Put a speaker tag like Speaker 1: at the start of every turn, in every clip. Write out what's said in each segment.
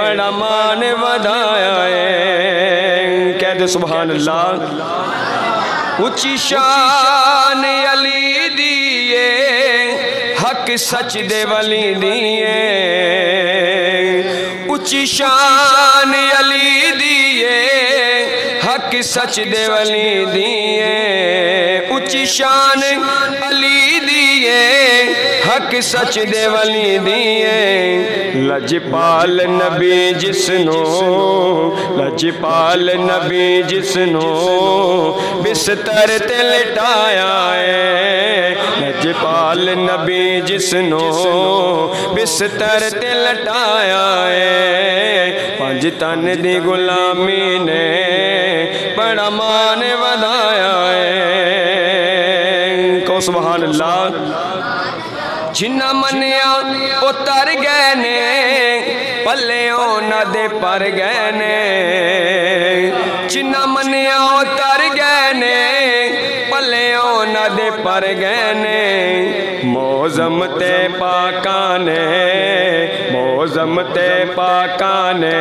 Speaker 1: बड़ा मान वधाया है। कह दे सुभान अल्लाह। उच्ची शान अली दिए हक सच दे वली दिए, उच्ची शान अली दिए हक सच दे वली दिए, उच्ची शान अली दिए हक सच दे वली दिए। लजपाल नबी जिसनो, लजपाल नबी जिसनो बिस्तर ते लिटाया है, लजपाल नबी जिसनो बिस्तर ते लटाया है। पंज तन दी गुलामी ने बड़ा मान वधाया है। को सुभान अल्लाह। जिन्ना मनिया वो तर गए ने पल्ले ना दे पर गए ने, जिन्ना मनिया वो तर गए ने पल्ले ना दे पर गए ने। मौजम ते पाका ने, मौजम ते पाका ने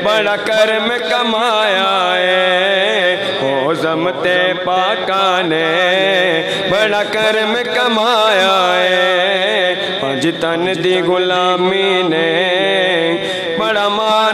Speaker 1: बड़ा कर्म कमाया है, मौजम ते पाका ने बड़ा कर्म कमाया है। पंज तन दी गुलामी ने बड़ा मान